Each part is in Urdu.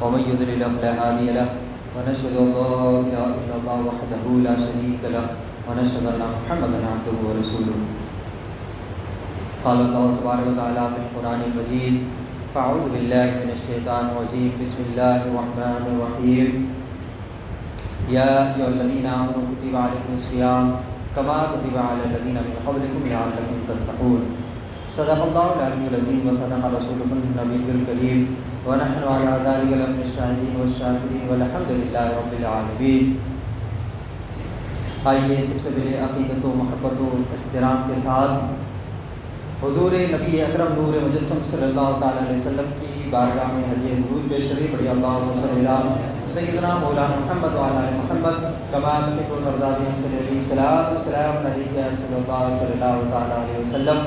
ومن يضلل فلا هادي له ونشهد أن لا إله إلا الله وحده لا شريك له ونشهد أن محمدا عبده ورسوله. قال الله تبارك وتعالى في القرآن المجيد: فأعوذ بالله من الشيطان الرجيم بسم الله الرحمن الرحيم. يا أيها الذين آمنوا كتب عليكم الصيام كما كتب على الذين من قبلكم لعلكم تتقون. صدق الله العلي العظيم وصدق رسوله النبي الكريم ونحن على ذلك لمن الشاهدين والشاكرين والحمد لله رب العالمين. آئیے سب سے پہلے عقیدت و محبت و احترام کے ساتھ حضور نبی اکرم نور مجسم صلی اللہ تعالیٰ علیہ وسلم کی بارگاہ میں ہدیہ درود پیش کریں. پڑھی اللہم صلی علی سیدنا مولانا محمد وعلی آل محمد کما تحب وترضى بهم صلی اللہ الصلاۃ والسلام علیک یا رسول اللہ صلی اللہ تعالیٰ علیہ وسلم.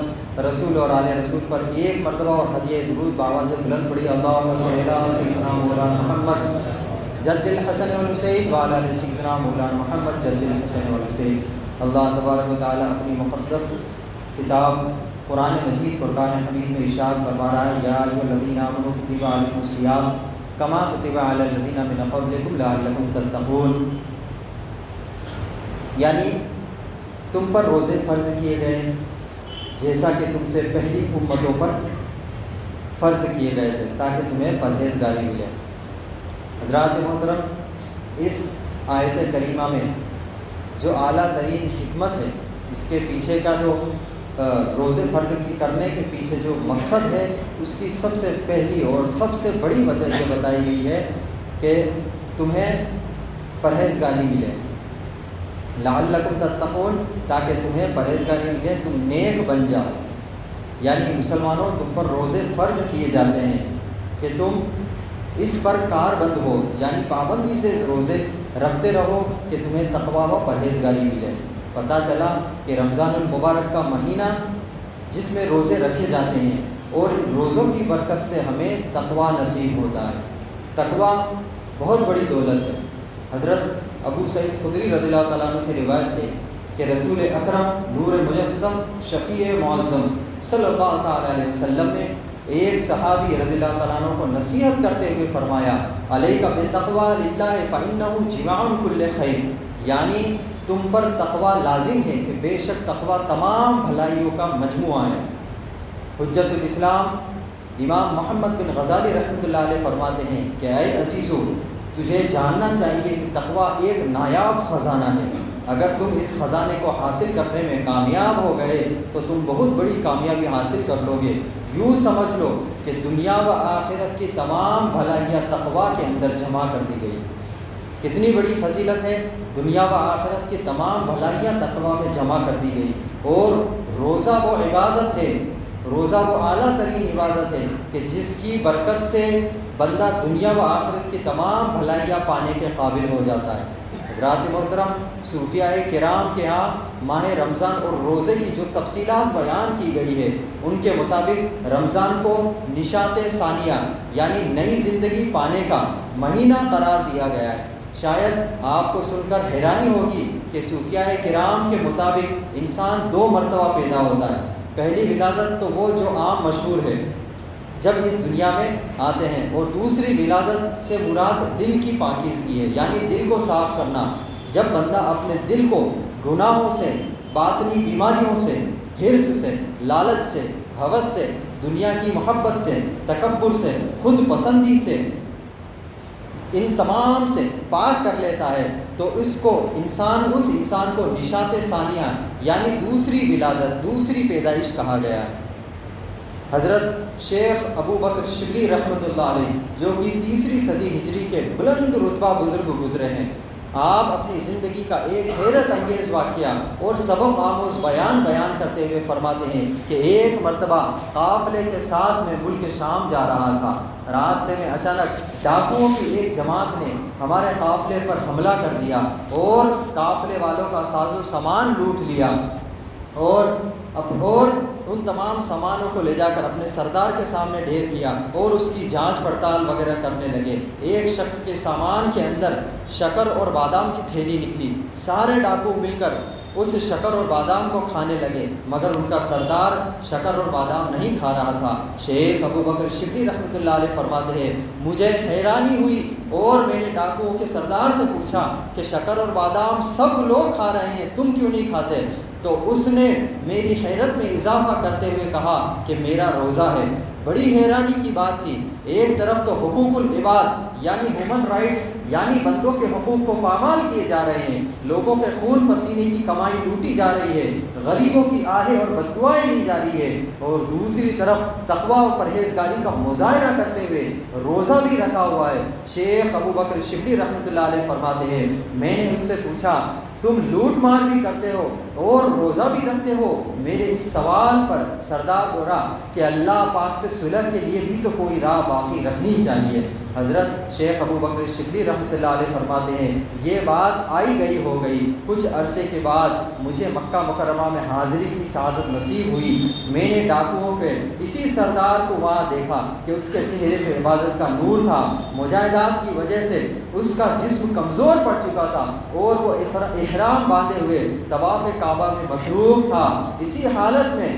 رسول اور آل رسول پر ایک مرتبہ ہدیہ درود بآواز بلند پڑھی اللہم صلی علی سیدنا مولانا محمد جد الحسن والحسین وعلی آل سیدنا مولانا محمد جد الحسن والحسین. اللہ تبارک و تعالیٰ اپنی مقدس کتاب قرآن مجید فرقان حمید میں ارشاد فرما رہا ہے: یا ایھا الذین آمنوا کتب علیکم الصیام کما کتب علی الذین من قبلکم لعلکم تتقون. یعنی تم پر روزے فرض کیے گئے جیسا کہ تم سے پہلی امتوں پر فرض کیے گئے تھے تاکہ تمہیں پرہیزگاری ملے. حضرات محترم، اس آیت کریمہ میں جو اعلیٰ ترین حکمت ہے، اس کے پیچھے کا جو روزے فرض کی کرنے کے پیچھے جو مقصد ہے، اس کی سب سے پہلی اور سب سے بڑی وجہ یہ بتائی گئی ہے کہ تمہیں پرہیزگاری ملے. لعلکم تتقون، تاکہ تمہیں پرہیزگاری ملے، تم نیک بن جاؤ. یعنی مسلمانوں، تم پر روزے فرض کیے جاتے ہیں کہ تم اس پر کاربند ہو، یعنی پابندی سے روزے رکھتے رہو کہ تمہیں تقویٰ و پرہیزگاری ملے. پتہ چلا کہ رمضان المبارک کا مہینہ جس میں روزے رکھے جاتے ہیں اور ان روزوں کی برکت سے ہمیں تقویٰ نصیب ہوتا ہے. تقویٰ بہت بڑی دولت ہے. حضرت ابو سعید خدری رضی اللہ تعالیٰ عنہ سے روایت ہے کہ رسول اکرم نور مجسم شفیع معظم صلی اللہ تعالیٰ علیہ وسلم نے ایک صحابی رضی اللہ تعالیٰ عنہ کو نصیحت کرتے ہوئے فرمایا: علیک بتقویٰ للہ فإنہ جماع کل خیر. یعنی تم پر تقویٰ لازم ہے کہ بے شک تقویٰ تمام بھلائیوں کا مجموعہ ہے. حجت الاسلام امام محمد بن غزالی رحمۃ اللہ علیہ فرماتے ہیں کہ اے عزیزو، تجھے جاننا چاہیے کہ تقویٰ ایک نایاب خزانہ ہے. اگر تم اس خزانے کو حاصل کرنے میں کامیاب ہو گئے تو تم بہت بڑی کامیابی حاصل کر لو گے. یوں سمجھ لو کہ دنیا و آخرت کی تمام بھلائیاں تقویٰ کے اندر جمع کر دی گئی. کتنی بڑی فضیلت ہے! دنیا و آخرت کی تمام بھلائیاں تقویٰ میں جمع کر دی گئی. اور روزہ وہ عبادت ہے، روزہ وہ اعلیٰ ترین عبادت ہے کہ جس کی برکت سے بندہ دنیا و آخرت کی تمام بھلائیاں پانے کے قابل ہو جاتا ہے. حضرات محترم، صوفیاء کرام کے ہاں ماہ رمضان اور روزے کی جو تفصیلات بیان کی گئی ہے، ان کے مطابق رمضان کو نشاط ثانیہ یعنی نئی زندگی پانے کا مہینہ قرار دیا گیا ہے. شاید آپ کو سن کر حیرانی ہوگی کہ صوفیاء کرام کے مطابق انسان 2 مرتبہ پیدا ہوتا ہے. پہلی ولادت تو وہ جو عام مشہور ہے، جب اس دنیا میں آتے ہیں، اور دوسری ولادت سے مراد دل کی پاکیزگی ہے، یعنی دل کو صاف کرنا. جب بندہ اپنے دل کو گناہوں سے، باطنی بیماریوں سے، حرص سے، لالچ سے، ہوس سے، دنیا کی محبت سے، تکبر سے، خود پسندی سے، ان تمام سے پاک کر لیتا ہے تو اس انسان کو نشاط ثانیہ یعنی دوسری ولادت، دوسری پیدائش کہا گیا ہے. حضرت شیخ ابو بکر شبلی رحمۃ اللہ علیہ، جو کہ 3 صدی ہجری کے بلند رتبہ بزرگ گزرے ہیں، آپ اپنی زندگی کا ایک حیرت انگیز واقعہ اور سبق آموز بیان کرتے ہوئے فرماتے ہیں کہ ایک مرتبہ قافلے کے ساتھ میں ملک شام جا رہا تھا. راستے میں اچانک ڈاکوؤں کی ایک جماعت نے ہمارے قافلے پر حملہ کر دیا اور قافلے والوں کا ساز و سامان لوٹ لیا اور ان تمام سامانوں کو لے جا کر اپنے سردار کے سامنے ڈھیر کیا اور اس کی جانچ پڑتال وغیرہ کرنے لگے. ایک شخص کے سامان کے اندر شکر اور بادام کی تھیلی نکلی. سارے ڈاکو مل کر اس شکر اور بادام کو کھانے لگے، مگر ان کا سردار شکر اور بادام نہیں کھا رہا تھا۔ شیخ ابو بکر شبلی رحمۃ اللہ علیہ فرماتے ہیں مجھے حیرانی ہوئی اور میں نے ڈاکوؤں کے سردار سے پوچھا کہ شکر اور بادام سب لوگ کھا رہے ہیں، تم کیوں نہیں کھاتے؟ تو اس نے میری حیرت میں اضافہ کرتے ہوئے کہا کہ میرا روزہ ہے۔ بڑی حیرانی کی بات تھی، ایک طرف تو حقوق العباد یعنی ہیومن رائٹس یعنی بندوں کے حقوق کو پامال کیے جا رہے ہیں، لوگوں کے خون پسینے کی کمائی لوٹی جا رہی ہے، غریبوں کی آہیں اور بددعائیں لی جا رہی ہے، اور دوسری طرف تقویٰ و پرہیزگاری کا مظاہرہ کرتے ہوئے روزہ بھی رکھا ہوا ہے۔ شیخ ابو بکر شبلی رحمۃ اللہ علیہ فرماتے ہیں میں نے اس سے پوچھا تم لوٹ مار بھی کرتے ہو اور روزہ بھی رکھتے ہو؟ میرے اس سوال پر سردار بولا کہ اللہ پاک سے صلح کے لیے بھی تو کوئی راہ باقی رکھنی چاہیے۔ حضرت شیخ ابو بکر شبلی رحمۃ اللہ علیہ فرماتے ہیں یہ بات آئی گئی ہو گئی، کچھ عرصے کے بعد مجھے مکہ مکرمہ میں حاضری کی سعادت نصیب ہوئی۔ میں نے ڈاکوؤں کے اسی سردار کو وہاں دیکھا کہ اس کے چہرے پہ عبادت کا نور تھا، مجاہدات کی وجہ سے اس کا جسم کمزور پڑ چکا تھا اور وہ احرام باندھے ہوئے طواف کعبہ میں مصروف تھا۔ اسی حالت میں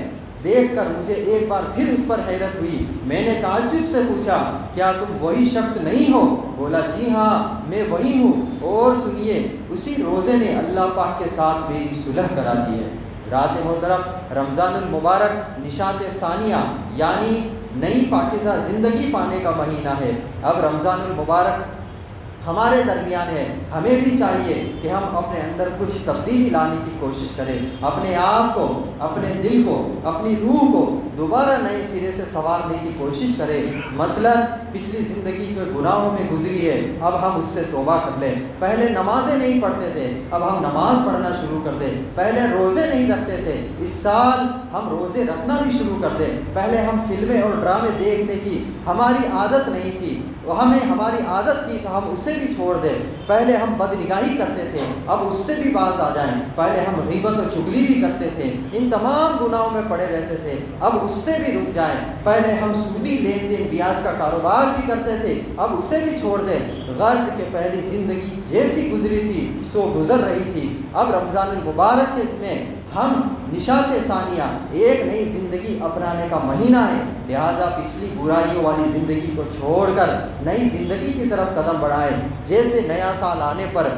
دیکھ کر مجھے ایک بار پھر اس پر حیرت ہوئی۔ میں نے تعجب سے پوچھا کیا تم وہی شخص نہیں ہو؟ بولا جی ہاں میں وہی ہوں۔ اور سنیے اسی روزے نے اللہ پاک کے ساتھ میری صلح کرا دی ہے۔ رات محترم رمضان المبارک نشاط ثانیہ یعنی نئی پاکیزہ زندگی پانے کا مہینہ ہے۔ اب رمضان المبارک ہمارے درمیان ہے، ہمیں بھی چاہیے کہ ہم اپنے اندر کچھ تبدیلی لانے کی کوشش کریں، اپنے آپ کو، اپنے دل کو، اپنی روح کو دوبارہ نئے سرے سے سنوارنے کی کوشش کریں۔ مثلا پچھلی زندگی کے گناہوں میں گزری ہے، اب ہم اس سے توبہ کر لیں۔ پہلے نمازیں نہیں پڑھتے تھے، اب ہم نماز پڑھنا شروع کر دیں۔ پہلے روزے نہیں رکھتے تھے، اس سال ہم روزے رکھنا بھی شروع کر دیں۔ پہلے ہم فلمیں اور ڈرامے دیکھنے کی ہماری عادت نہیں تھی، ہمیں ہماری عادت تھی تو ہم اسے بھی چھوڑ دیں۔ پہلے ہم بدنگاہی کرتے تھے، اب اس سے بھی باز آ جائیں۔ پہلے ہم غیبت و چغلی بھی کرتے تھے، ان تمام گناہوں میں پڑے رہتے تھے، اب اس سے بھی رک جائیں۔ پہلے ہم سودی لین دین بیاج کا کاروبار بھی کرتے تھے، اب اسے بھی چھوڑ دیں۔ غرض کہ پہلی زندگی جیسی گزری تھی سو گزر رہی تھی، اب رمضان المبارک میں ہم نشاط ثانیہ ایک نئی زندگی اپنانے کا مہینہ ہے، لہذا پچھلی برائیوں والی زندگی کو چھوڑ کر نئی زندگی کی طرف قدم بڑھائیں۔ جیسے نیا سال آنے پر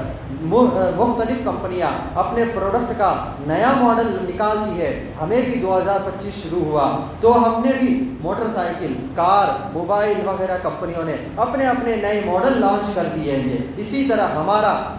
مختلف کمپنیاں اپنے پروڈکٹ کا نیا ماڈل نکالتی ہے، ہمیں بھی 2025 شروع ہوا تو ہم نے بھی موٹر سائیکل، کار، موبائل وغیرہ کمپنیوں نے اپنے اپنے نئے ماڈل لانچ کر دیے ہیں۔ اسی طرح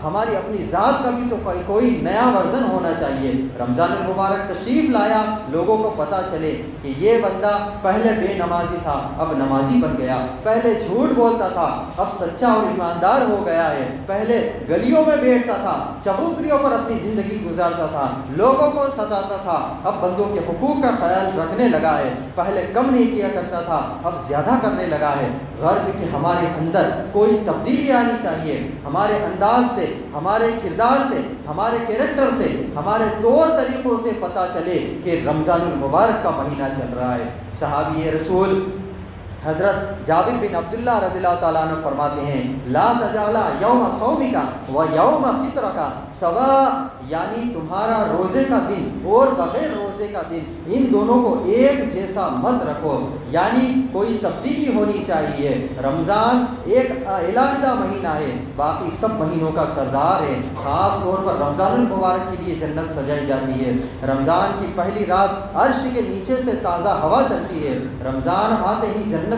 ہماری اپنی ذات کا بھی تو کوئی نیا ورژن ہونا چاہیے۔ رمضان المبارک تشریف لایا، لوگوں کو پتہ چلے کہ یہ بندہ پہلے بے نمازی تھا اب نمازی بن گیا، پہلے جھوٹ بولتا تھا اب سچا اور ایماندار ہو گیا ہے، پہلے گلیوں میں بیٹھتا تھا، چبوتریوں پر اپنی زندگی گزارتا تھا، لوگوں کو ستاتا تھا، اب بندوں کے حقوق کا خیال رکھنے لگا ہے، پہلے کم نہیں کیا کرتا تھا اب زیادہ کرنے لگا ہے۔ غرض کہ ہمارے اندر کوئی تبدیلی آنی چاہیے، ہمارے انداز سے، ہمارے کردار سے، ہمارے کیریکٹر سے، ہمارے طور طریقوں سے پتہ چلے کہ رمضان المبارک کا مہینہ چل رہا ہے۔ صحابی رسول حضرت جابر بن عبداللہ رضی اللہ تعالیٰ عنہ فرماتے ہیں لا تجعلا یوم صومک و یوم فطرک سواء، یعنی تمہارا روزے کا دن اور بغیر روزے کا دن ان دونوں کو ایک جیسا مت رکھو، یعنی کوئی تبدیلی ہونی چاہیے۔ رمضان ایک علیحدہ مہینہ ہے، باقی سب مہینوں کا سردار ہے، خاص طور پر رمضان المبارک کے لیے جنت سجائی جاتی ہے۔ رمضان کی پہلی رات عرش کے نیچے سے تازہ ہوا چلتی ہے، رمضان آتے ہی جنت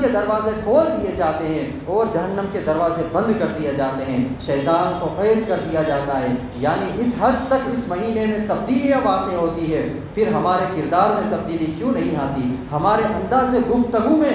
کے دروازے کھول دیے جاتے ہیں اور جہنم کے دروازے بند کر دیے جاتے ہیں، شیطان کو قید کر دیا جاتا ہے، یعنی اس حد تک اس مہینے میں تبدیلیاں واقع ہوتی ہے۔ پھر ہمارے کردار میں تبدیلی کیوں نہیں آتی؟ ہمارے انداز گفتگو میں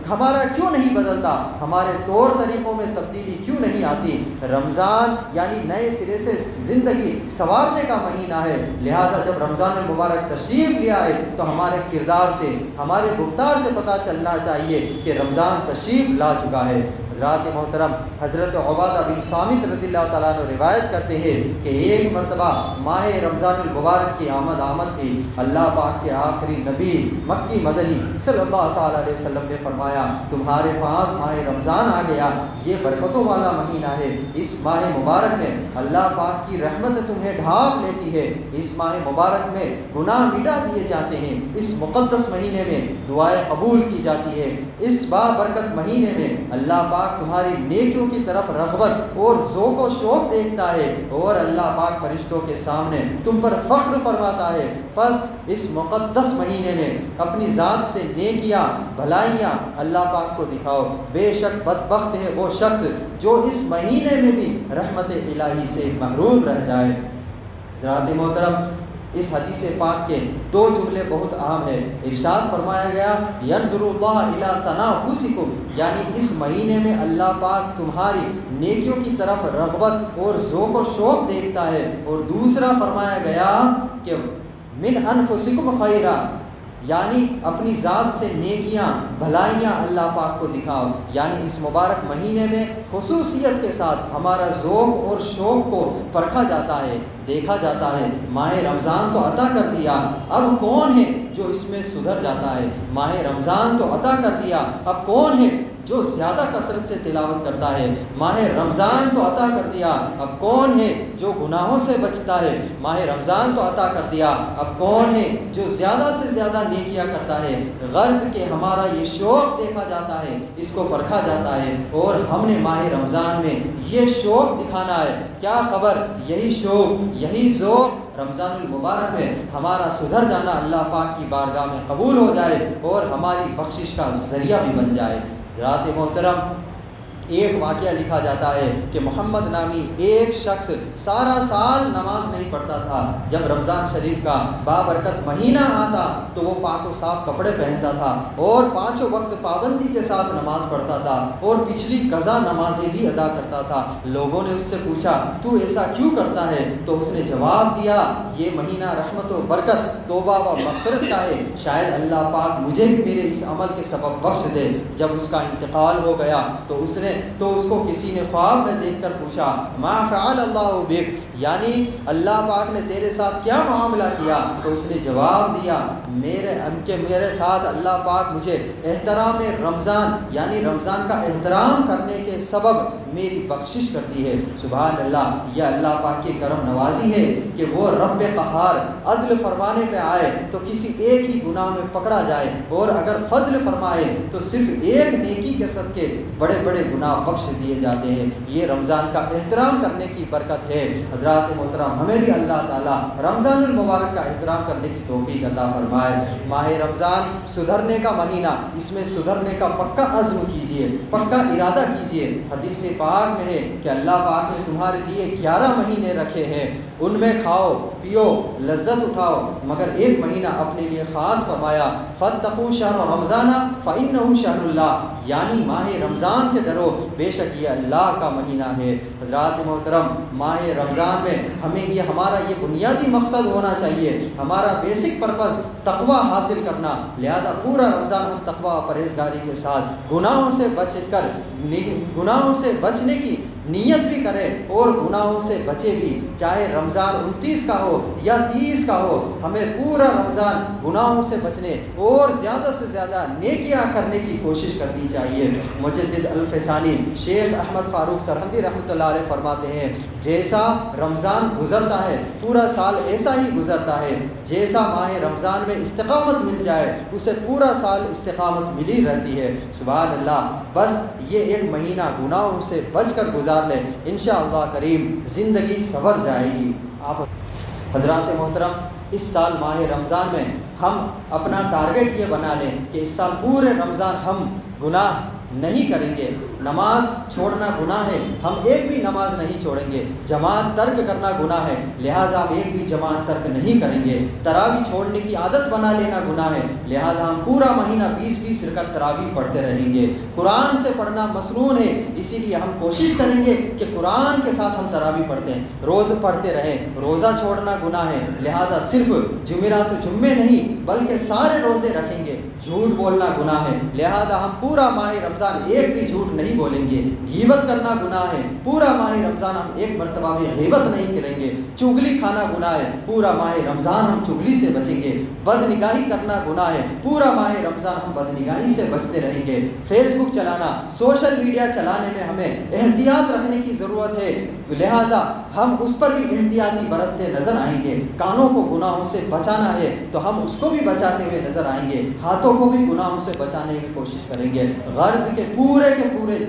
ہمارا کیوں نہیں بدلتا؟ ہمارے طور طریقوں میں تبدیلی کیوں نہیں آتی؟ رمضان یعنی نئے سرے سے زندگی سنوارنے کا مہینہ ہے، لہذا جب رمضان المبارک تشریف لے آئے تو ہمارے کردار سے، ہمارے گفتار سے پتہ چلنا چاہیے کہ رمضان تشریف لا چکا ہے۔ حضرات محترم، حضرت عبادہ بن صامت رضی اللہ تعالیٰ عنہ روایت کرتے ہیں کہ ایک مرتبہ ماہ رمضان المبارک کی آمد تھی۔ اللہ پاک کے آخری نبی مکی مدنی صلی اللہ تعالیٰ علیہ وسلم نے فرمایا تمہارے پاس ماہ رمضان آ گیا، یہ برکتوں والا مہینہ ہے، اس ماہ مبارک میں اللہ پاک کی رحمت تمہیں ڈھانپ لیتی ہے، اس ماہ مبارک میں گناہ مٹا دیے جاتے ہیں، اس مقدس مہینے میں دعائیں قبول کی جاتی ہے، اس بابرکت مہینے میں اللہ پاک تمہاری نیکیوں کی طرف رغبت اور ذوق و شوق دیکھتا ہے اور اللہ پاک فرشتوں کے سامنے تم پر فخر فرماتا ہے۔ پس اس مقدس مہینے میں اپنی ذات سے نیکیاں بھلائیاں اللہ پاک کو دکھاؤ، بے شک بدبخت ہے وہ شخص جو اس مہینے میں بھی رحمت الہی سے محروم رہ جائے۔ حضرات محترم، اس حدیث پاک کے دو جملے بہت اہم ہیں۔ ارشاد فرمایا گیا ینظر اللہ الی تنافسکم، یعنی اس مہینے میں اللہ پاک تمہاری نیکیوں کی طرف رغبت اور ذوق و شوق دیکھتا ہے، اور دوسرا فرمایا گیا کہ من انفسکم خیرا، یعنی اپنی ذات سے نیکیاں بھلائیاں اللہ پاک کو دکھاؤ، یعنی اس مبارک مہینے میں خصوصیت کے ساتھ ہمارا ذوق اور شوق کو پرکھا جاتا ہے، دیکھا جاتا ہے۔ ماہ رمضان تو عطا کر دیا، اب کون ہے جو اس میں سدھر جاتا ہے؟ ماہ رمضان تو عطا کر دیا، اب کون ہے جو زیادہ کثرت سے تلاوت کرتا ہے؟ ماہ رمضان تو عطا کر دیا، اب کون ہے جو گناہوں سے بچتا ہے؟ ماہ رمضان تو عطا کر دیا، اب کون ہے جو زیادہ سے زیادہ نیکیاں کرتا ہے؟ غرض کہ ہمارا یہ شوق دیکھا جاتا ہے، اس کو پرکھا جاتا ہے، اور ہم نے ماہ رمضان میں یہ شوق دکھانا ہے۔ کیا خبر یہی شوق، یہی ذوق رمضان المبارک میں ہمارا سدھر جانا اللہ پاک کی بارگاہ میں قبول ہو جائے اور ہماری بخشش کا ذریعہ بھی بن جائے۔ حضرات محترم، ایک واقعہ لکھا جاتا ہے کہ محمد نامی ایک شخص سارا سال نماز نہیں پڑھتا تھا، جب رمضان شریف کا بابرکت مہینہ آتا تو وہ پاک و صاف کپڑے پہنتا تھا اور پانچوں وقت پابندی کے ساتھ نماز پڑھتا تھا اور پچھلی قضا نمازیں بھی ادا کرتا تھا۔ لوگوں نے اس سے پوچھا تو ایسا کیوں کرتا ہے؟ تو اس نے جواب دیا یہ مہینہ رحمت و برکت، توبہ و مغفرت کا ہے، شاید اللہ پاک مجھے بھی میرے اس عمل کے سبب بخش دے۔ جب اس کا انتقال ہو گیا تو اس کو کسی نے خواب میں دیکھ کر پوچھا ما فعل اللہ بک، یعنی اللہ پاک نے تیرے ساتھ کیا معاملہ کیا؟ تو اس نے جواب دیا میرے ساتھ اللہ پاک مجھے احترام رمضان، یعنی رمضان کا احترام کرنے کے سبب میری بخشش کرتی ہے۔ سبحان اللہ، یہ اللہ پاک کی کرم نوازی ہے کہ وہ رب قہار عدل فرمانے پہ آئے تو کسی ایک ہی گناہ میں پکڑا جائے، اور اگر فضل فرمائے تو صرف ایک نیکی کے صدقے بڑے بڑے گناہ بخش دیے جاتے ہیں۔ یہ رمضان کا احترام کرنے کی برکت ہے۔ حضرات محترم، ہمیں بھی اللہ تعالیٰ رمضان المبارک کا احترام کرنے کی توفیق عطا فرمائے۔ ماہ رمضان سدھرنے کا مہینہ، اس میں سدھرنے کا پکا عزم کیجئے، پکا ارادہ کیجئے۔ حدیث پاک میں ہے کہ اللہ پاک نے تمہارے لیے 11 مہینے رکھے ہیں، ان میں کھاؤ پیو لذت اٹھاؤ، مگر ایک مہینہ اپنے لیے خاص فرمایا فاتقوا شہر رمضان فإنہ شہر اللہ، یعنی ماہ رمضان سے ڈرو، بے شک یہ اللہ کا مہینہ ہے۔ حضرات محترم، ماہ رمضان میں ہمیں ہمارا یہ بنیادی مقصد ہونا چاہیے، ہمارا بیسک پرپس تقوی حاصل کرنا، لہٰذا پورا رمضان ہم تقوی و پرہیزگاری کے ساتھ گناہوں سے بچنے کی نیت بھی کرے اور گناہوں سے بچے بھی، چاہے رمضان 29 کا ہو یا 30 کا ہو، ہمیں پورا رمضان گناہوں سے بچنے اور زیادہ سے زیادہ نیکیاں کرنے کی کوشش کرنی چاہیے۔ مجدد الفسانی شیخ احمد فاروق سرہندی رحمۃ اللہ علیہ فرماتے ہیں جیسا رمضان گزرتا ہے پورا سال ایسا ہی گزرتا ہے، جیسا ماہ رمضان میں استقامت مل جائے اسے پورا سال استقامت ملی رہتی ہے۔ سبحان اللہ، بس یہ ایک مہینہ گناہوں سے بچ کر گزار لے، انشاءاللہ کریم زندگی سنور جائے گی۔ آپ حضرات محترم، اس سال ماہ رمضان میں ہم اپنا ٹارگٹ یہ بنا لیں کہ اس سال پورے رمضان ہم گناہ نہیں کریں گے۔ نماز چھوڑنا گناہ ہے، ہم ایک بھی نماز نہیں چھوڑیں گے۔ جماعت ترک کرنا گناہ ہے، لہٰذا ہم ایک بھی جماعت ترک نہیں کریں گے۔ تراویح چھوڑنے کی عادت بنا لینا گناہ ہے، لہٰذا ہم پورا مہینہ 20-20 رکعت تراویح پڑھتے رہیں گے۔ قرآن سے پڑھنا مسنون ہے، اسی لیے ہم کوشش کریں گے کہ قرآن کے ساتھ ہم تراویح پڑھتے ہیں، روز پڑھتے رہیں۔ روزہ چھوڑنا گناہ ہے، لہٰذا صرف جمعرات جمعے نہیں بلکہ سارے روزے رکھیں گے۔ جھوٹ بولنا گناہ ہے، لہٰذا ہم پورا ماہ رمضان ایک بھی جھوٹ نہیں نہیں بولیں گے. غیبت کرنا گناہ ہے, پورا ماہ رمضان ہم ایک مرتبہ بھی غیبت نہیں کریں گے. چغلی کھانا گناہ ہے, پورا ماہ رمضان ہم چغلی سے بچیں گے. بد نگاہی کرنا گناہ ہے, پورا ماہ رمضان ہم بد نگاہی سے بچتے رہیں گے. فیس بک چلانا, سوشل میڈیا چلانے میں ہمیں احتیاط رکھنے کی ضرورت ہے, لہٰذا ہم اس پر بھی احتیاطی برتتے نظر آئیں گے. کانوں کو گناہوں سے بچانا ہے تو ہم اس کو بھی بچاتے ہوئے نظر آئیں گے. ہاتھوں کو بھی گناہوں سے بچانے کی کوشش کریں گے. غرض کے پورے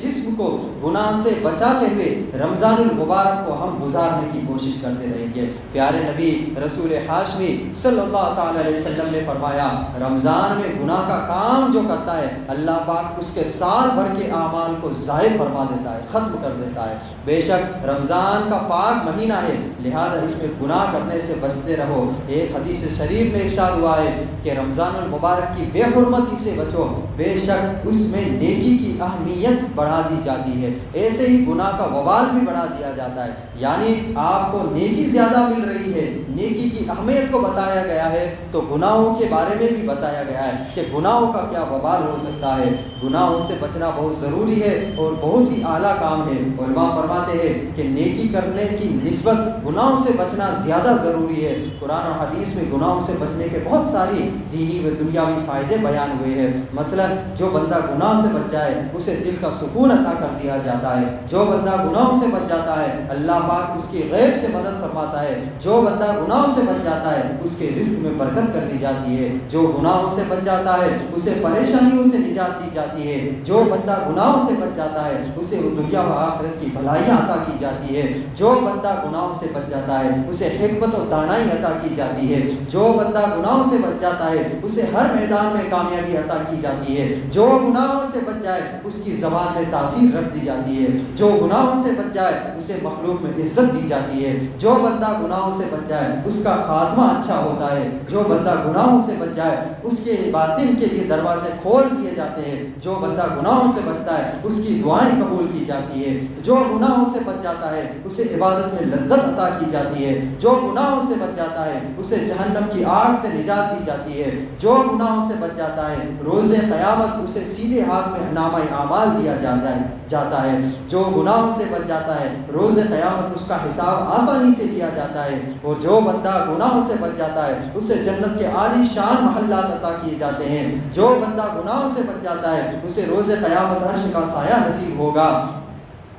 جسم کو گناہ سے بچاتے ہوئے رمضان المبارک کو ہم گزارنے کی کوشش کرتے رہیں گے. پیارے نبی رسول ہاشمی صلی اللہ تعالی علیہ وسلم نے فرمایا, رمضان میں گناہ کا کام جو کرتا ہے اللہ پاک اس کے سال بھر کے اعمال کو ضائع فرما دیتا ہے, ختم کر دیتا ہے. بے شک رمضان کا پاک مہینہ ہے, لہذا اس میں گناہ کرنے سے بچتے رہو. ایک حدیث شریف میں ارشاد ہوا ہے کہ رمضان المبارک کی بے حرمتی سے بچو, بے شک اس میں نیکی کی اہمیت بڑھا دی جاتی ہے, ایسے ہی گناہ کا وبال بھی بڑھا دیا جاتا ہے. یعنی آپ کو نیکی زیادہ مل رہی ہے, نیکی کی اہمیت کو بتایا گیا ہے, تو گناہوں کے بارے میں بھی بتایا گیا ہے کہ گناہوں کا کیا وبال ہو سکتا ہے. گناہوں سے بچنا بہت ضروری ہے اور بہت ہی اعلیٰ کام ہے. علماء فرماتے ہیں کہ نیکی کرنے کی نسبت گناہوں سے بچنا زیادہ ضروری ہے. قرآن اور حدیث میں گناہوں سے بچنے کے بہت ساری دینی و دنیاوی فائدے بیان ہوئے ہیں. مثلا جو بندہ گناہ سے بچ جائے اسے دل کا سکون عطا کر دیا جاتا ہے. جو بندہ گناہوں سے بچ جاتا ہے اللہ پاک اس کی غیب سے مدد فرماتا ہے. جو بندہ گناہوں سے بچ جاتا ہے اس کے رزق میں برکت کر دی جاتی ہے. جو گناہوں سے بچ جاتا ہے اسے پریشانیوں سے نجات دی جاتی ہے. جو بندہ گناہوں سے بچ جاتا ہے اسے وہ دنیا و آخرت کی بھلائیاں عطا کی جاتی ہے. جو بندہ گناہوں سے بچ جاتا ہے اسے حکمت و دانائی عطا کی جاتی ہے. جو بندہ گناہوں سے بچ جاتا ہے اسے ہر میدان میں کامیابی عطا کی جاتی ہے. جو گناہوں سے بچ جائے اس کی زبان میں تاثیر رکھ دی جاتی ہے. جو گناہوں سے بچ جائے اسے مخلوق میں عزت دی جاتی ہے. جو بندہ گناہوں سے بچ جائے اس کا خاتمہ اچھا ہوتا ہے. جو بندہ گناہوں سے بچ جائے اس کے باطن کے لیے دروازے کھول دیے جاتے ہیں. جو بندہ گناہوں سے بچتا ہے اس کی دعائیں قبول کی جاتی ہے. جو گناہوں سے بچ جاتا ہے اسے عبادت میں لذت عطا کی جاتی ہے. جو گناہوں سے بچ جاتا ہے اسے جہنم کی آگ سے نجات دی جاتی ہے. جو گناہوں سے بچ جاتا ہے روز قیامت اسے سیدھے ہاتھ میں نامہ اعمال دیا جاتا ہے. جو گناہوں سے بچ جاتا ہے روز قیامت اس کا حساب آسانی سے لیا جاتا ہے. اور جو بندہ گناہوں سے بچ جاتا ہے اسے جنت کے عالی شان محلات عطا کیے جاتے ہیں. جو بندہ گناہوں سے بچ جاتا ہے اسے روز قیامت عرش کا سایہ نصیب ہوگا.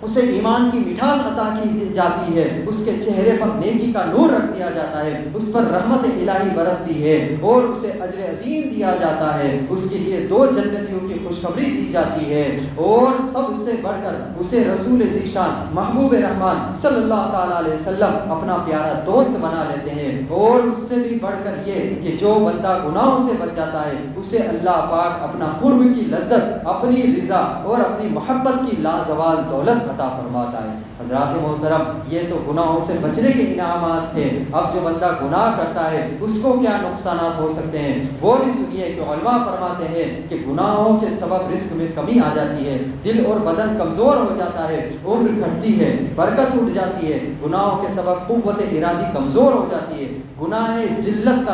اسے ایمان کی مٹھاس عطا کی جاتی ہے. اس کے چہرے پر نیکی کا نور رکھ دیا جاتا ہے. اس پر رحمت الہی برستی ہے اور اسے اجر عظیم دیا جاتا ہے. اس کے لیے 2 جنتیوں کی خوشخبری دی جاتی ہے. اور سب سے بڑھ کر اسے رسول ذیشان محبوب رحمان صلی اللہ تعالیٰ علیہ وسلم اپنا پیارا دوست بنا لیتے ہیں. اور اس سے بھی بڑھ کر یہ کہ جو بندہ گناہوں سے بچ جاتا ہے اسے اللہ پاک اپنا قرب کی لذت, اپنی رضا اور اپنی محبت کی لازوال دولت عطا فرماتا ہے. حضرات محترم, یہ تو گناہوں سے بچنے کے انعامات تھے. اب جو بندہ گناہ کرتا ہے اس کو کیا نقصانات ہو سکتے ہیں وہ بھی سنیے کہ علماء فرماتے ہیں کہ گناہوں کے سبب رزق میں کمی آ جاتی ہے, دل اور بدن کمزور ہو جاتا ہے, عمر گھٹتی ہے, برکت اٹھ جاتی ہے. گناہوں کے سبب قوت ارادی کمزور ہو جاتی ہے. گناہ ذلت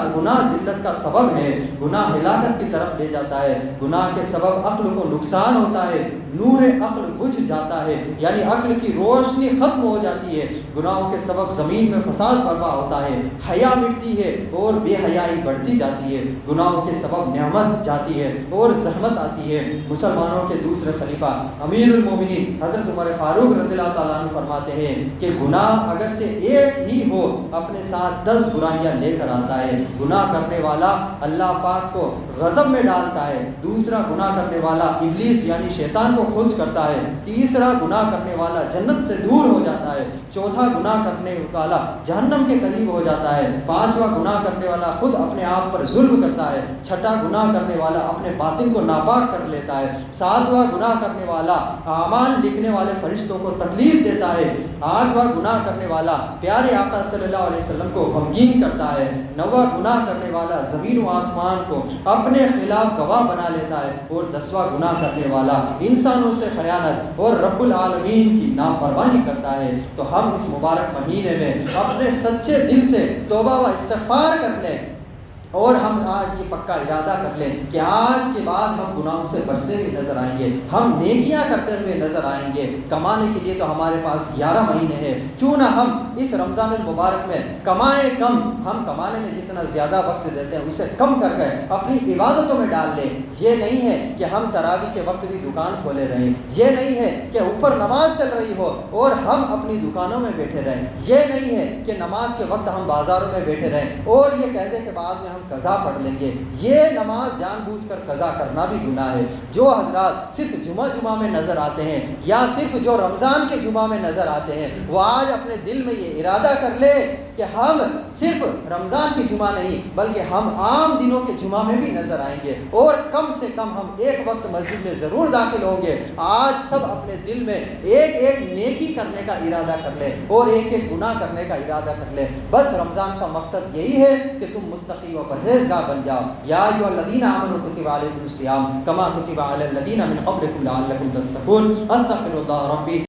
کا سبب ہے. گناہ ہلاکت کی طرف لے جاتا ہے. گناہ کے سبب عقل کو نقصان ہوتا ہے, نور عقل بجھ جاتا ہے, یعنی عقل کی روشنی ختم ہو جاتی ہے. گناہوں کے سبب زمین میں فساد برپا ہوتا ہے, حیا مٹتی ہے اور بے حیائی بڑھتی جاتی ہے. گناہوں کے سبب نعمت جاتی ہے اور زحمت آتی ہے. مسلمانوں کے دوسرے خلیفہ امیر المومنین حضرت عمر فاروق رضی اللہ تعالیٰ عنہ فرماتے ہیں کہ گناہ اگرچہ ایک ہی ہو اپنے ساتھ 10 برائیاں لے کر آتا ہے. گناہ کرنے والا اللہ پاک کو غضب میں ڈالتا ہے. دوسرا گناہ کرنے والا ابلیس یعنی شیطان کو خوش کرتا ہے. تیسرا گناہ کرنے والا جنت سے دور ہو جاتا ہے. چوتھا گناہ کرنے والا جہنم کے قریب ہو جاتا ہے. پانچواں گناہ کرنے والا خود اپنے آپ پر ظلم کرتا ہے. چھٹا گناہ کرنے والا اپنے باطن کو ناپاک کر لیتا ہے. ساتواں گناہ کرنے والا اعمال لکھنے والے فرشتوں کو تکلیف دیتا ہے. آٹھواں گناہ کرنے والا پیارے آقا صلی اللہ علیہ وسلم کو غمگین کرتا ہے. نواں گناہ کرنے والا زمین و آسمان کو اپنے خلاف گواہ بنا لیتا ہے. اور 10واں گناہ کرنے والا انسانوں سے خیانت اور رب العالمین کی نافرمانی کرتا ہے. تو ہم اس مبارک مہینے میں اپنے سچے دل سے توبہ و استغفار کر لیں اور ہم آج یہ پکا ارادہ کر لیں کہ آج کے بعد ہم گناہوں سے بچتے ہوئے نظر آئیں گے، ہم نیکیاں کرتے ہوئے نظر آئیں گے۔ کمانے کے لیے تو ہمارے پاس 11 مہینے ہیں، کیوں نہ ہم اس رمضان المبارک میں کمائیں کم، ہم کمانے میں جتنا زیادہ وقت دیتے ہیں اسے کم کر کے اپنی عبادتوں میں ڈال لیں۔ یہ نہیں ہے کہ ہم تراویح کے وقت بھی دکان کھولے رہیں، یہ نہیں ہے کہ اوپر نماز چل رہی ہو اور ہم اپنی دکانوں میں بیٹھے رہیں، یہ نہیں ہے کہ نماز کے وقت ہم بازاروں میں بیٹھے رہیں اور یہ کہتے ہیں کہ بعد میں ہم قضا پڑھ لیں گے۔ یہ نماز جان بوجھ کر قضا کرنا بھی گناہ ہے۔ جو حضرات صرف جمعہ میں نظر آتے ہیں یا صرف جو رمضان کے جمعہ میں نظر آتے ہیں، وہ آج اپنے دل میں یہ ارادہ کر لے کہ ہم صرف رمضان کے جمعہ نہیں بلکہ ہم عام دنوں کے جمعہ میں بھی نظر آئیں گے اور کم سے کم ہم ایک وقت مسجد میں ضرور داخل ہوں گے۔ آج سب اپنے دل میں ایک ایک نیکی کرنے کا ارادہ کر لے اور ایک ایک گناہ کرنے کا ارادہ کر لے۔ بس رمضان کا مقصد یہی ہے کہ تم متقی و پرہیزگار بن جاؤ۔ یا ایھا الذین آمنوا کتب علیکم الصیام کما کتب علی الذین من قبلکم لعلکم تتقون۔ استغفر اللہ ربی